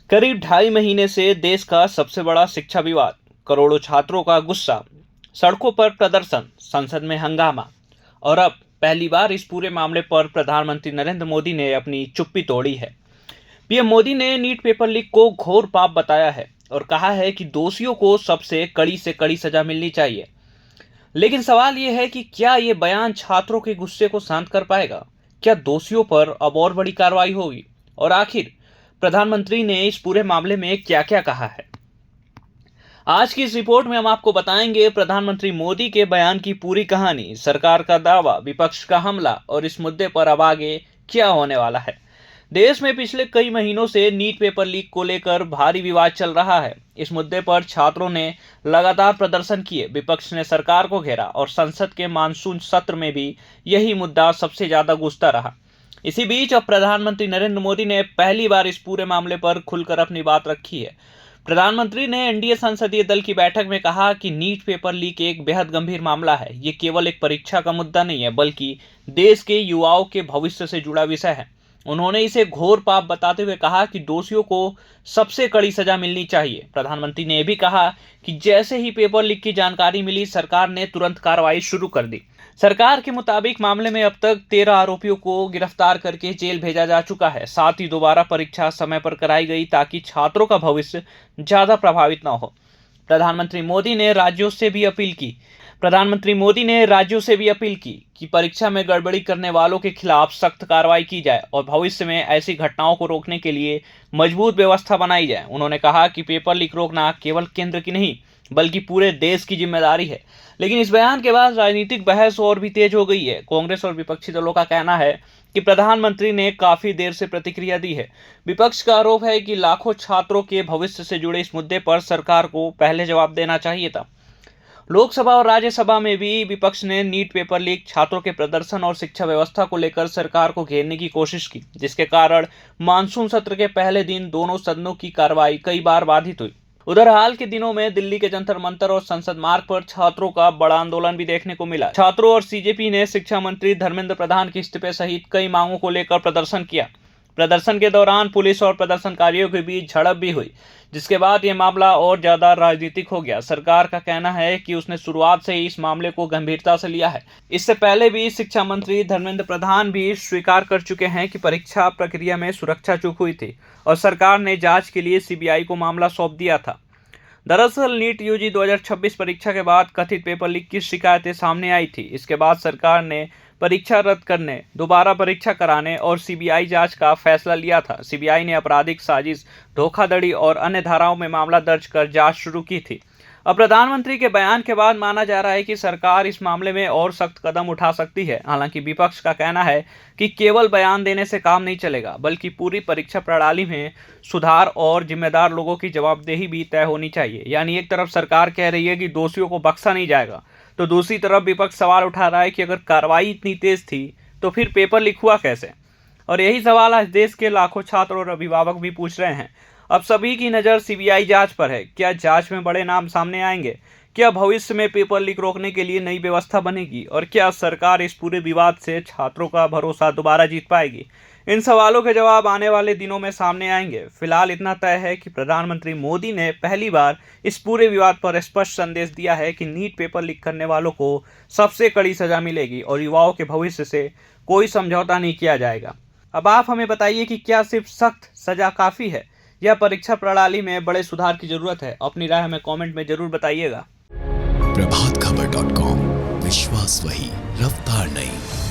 करीब 2.5 महीने से देश का सबसे बड़ा शिक्षा विवाद, करोड़ों छात्रों का गुस्सा, सड़कों पर प्रदर्शन, संसद में हंगामा और अब पहली बार इस पूरे मामले पर प्रधानमंत्री नरेंद्र मोदी ने अपनी चुप्पी तोड़ी है। पीएम मोदी ने नीट पेपर लीक को घोर पाप बताया है और कहा है कि दोषियों को सबसे कड़ी से कड़ी सजा मिलनी चाहिए। लेकिन सवाल यह है कि क्या ये बयान छात्रों के गुस्से को शांत कर पाएगा? क्या दोषियों पर अब और बड़ी कार्रवाई होगी? और आखिर प्रधानमंत्री ने इस पूरे मामले में क्या क्या कहा है? आज की इस रिपोर्ट में हम आपको बताएंगे प्रधानमंत्री मोदी के बयान की पूरी कहानी, सरकार का दावा, विपक्ष का हमला और इस मुद्दे पर अब आगे क्या होने वाला है। देश में पिछले कई महीनों से नीट पेपर लीक को लेकर भारी विवाद चल रहा है। इस मुद्दे पर छात्रों ने लगातार प्रदर्शन किए, विपक्ष ने सरकार को घेरा और संसद के मानसून सत्र में भी यही मुद्दा सबसे ज्यादा गूंजता रहा। इसी बीच अब प्रधानमंत्री नरेंद्र मोदी ने पहली बार इस पूरे मामले पर खुलकर अपनी बात रखी है। प्रधानमंत्री ने एनडीए संसदीय दल की बैठक में कहा कि नीट पेपर लीक एक बेहद गंभीर मामला है। ये केवल एक परीक्षा का मुद्दा नहीं है, बल्कि देश के युवाओं के भविष्य से जुड़ा विषय है। उन्होंने इसे घोर पाप बताते हुए कहा कि दोषियों को सबसे कड़ी सजा मिलनी चाहिए। प्रधानमंत्री ने भी कहा कि जैसे ही पेपर लीक की जानकारी मिली, सरकार ने तुरंत कार्रवाई शुरू कर दी। सरकार के मुताबिक मामले में अब तक 13 आरोपियों को गिरफ्तार करके जेल भेजा जा चुका है। साथ ही दोबारा परीक्षा समय पर कराई गई ताकि छात्रों का भविष्य ज्यादा प्रभावित न हो। प्रधानमंत्री मोदी ने राज्यों से भी अपील की कि परीक्षा में गड़बड़ी करने वालों के खिलाफ सख्त कार्रवाई की जाए और भविष्य में ऐसी घटनाओं को रोकने के लिए मजबूत व्यवस्था बनाई जाए। उन्होंने कहा कि पेपर लीक रोकना केवल केंद्र की नहीं, बल्कि पूरे देश की जिम्मेदारी है। लेकिन इस बयान के बाद राजनीतिक बहस और भी तेज हो गई है। कांग्रेस और विपक्षी दलों का कहना है कि प्रधानमंत्री ने काफी देर से प्रतिक्रिया दी है। विपक्ष का आरोप है कि लाखों छात्रों के भविष्य से जुड़े इस मुद्दे पर सरकार को पहले जवाब देना चाहिए था। लोकसभा और राज्यसभा में भी विपक्ष ने नीट पेपर लीक, छात्रों के प्रदर्शन और शिक्षा व्यवस्था को लेकर सरकार को घेरने की कोशिश की, जिसके कारण मानसून सत्र के पहले दिन दोनों सदनों की कार्रवाई कई बार बाधित हुई। उधर हाल के दिनों में दिल्ली के जंतर मंतर और संसद मार्ग पर छात्रों का बड़ा आंदोलन भी देखने को मिला। छात्रों और सीजेपी ने शिक्षा मंत्री धर्मेंद्र प्रधान के इस्तीफे सहित कई मांगों को लेकर प्रदर्शन किया। प्रदर्शन के दौरान पुलिस और प्रदर्शनकारियों के बीच झड़प भी हुई, जिसके बाद यह मामला और ज्यादा राजनीतिक हो गया। सरकार का कहना है कि उसने शुरुआत से ही इस मामले को गंभीरता से लिया है। इससे पहले भी शिक्षा मंत्री धर्मेंद्र प्रधान भी स्वीकार कर चुके हैं कि परीक्षा प्रक्रिया में सुरक्षा चूक हुई थी और सरकार ने जांच के लिए सीबीआई को मामला सौंप दिया था। दरअसल नीट यूजी 2026 परीक्षा के बाद कथित पेपर लीक की शिकायतें सामने आई थी। इसके बाद सरकार ने परीक्षा रद्द करने, दोबारा परीक्षा कराने और सीबीआई जांच का फैसला लिया था। सीबीआई ने आपराधिक साजिश, धोखाधड़ी और अन्य धाराओं में मामला दर्ज कर जांच शुरू की थी। अब प्रधानमंत्री के बयान के बाद माना जा रहा है कि सरकार इस मामले में और सख्त कदम उठा सकती है। हालांकि विपक्ष का कहना है कि केवल बयान देने से काम नहीं चलेगा, बल्कि पूरी परीक्षा प्रणाली में सुधार और जिम्मेदार लोगों की जवाबदेही भी तय होनी चाहिए। यानी एक तरफ सरकार कह रही है कि दोषियों को बख्शा नहीं जाएगा, तो दूसरी तरफ विपक्ष सवाल उठा रहा है कि अगर कार्रवाई इतनी तेज थी तो फिर पेपर लीक हुआ कैसे? और यही सवाल आज देश के लाखों छात्र और अभिभावक भी पूछ रहे हैं। अब सभी की नज़र सीबीआई जांच पर है। क्या जांच में बड़े नाम सामने आएंगे? क्या भविष्य में पेपर लीक रोकने के लिए नई व्यवस्था बनेगी? और क्या सरकार इस पूरे विवाद से छात्रों का भरोसा दोबारा जीत पाएगी? इन सवालों के जवाब आने वाले दिनों में सामने आएंगे। फिलहाल इतना तय है कि प्रधानमंत्री मोदी ने पहली बार इस पूरे विवाद पर स्पष्ट संदेश दिया है कि नीट पेपर लीक करने वालों को सबसे कड़ी सजा मिलेगी और युवाओं के भविष्य से कोई समझौता नहीं किया जाएगा। अब आप हमें बताइए कि क्या सिर्फ सख्त सजा काफ़ी है या परीक्षा प्रणाली में बड़े सुधार की जरूरत है? अपनी राय हमें कमेंट में जरूर बताइएगा। प्रभातखबर.com, विश्वास वही, रफ्तार नहीं।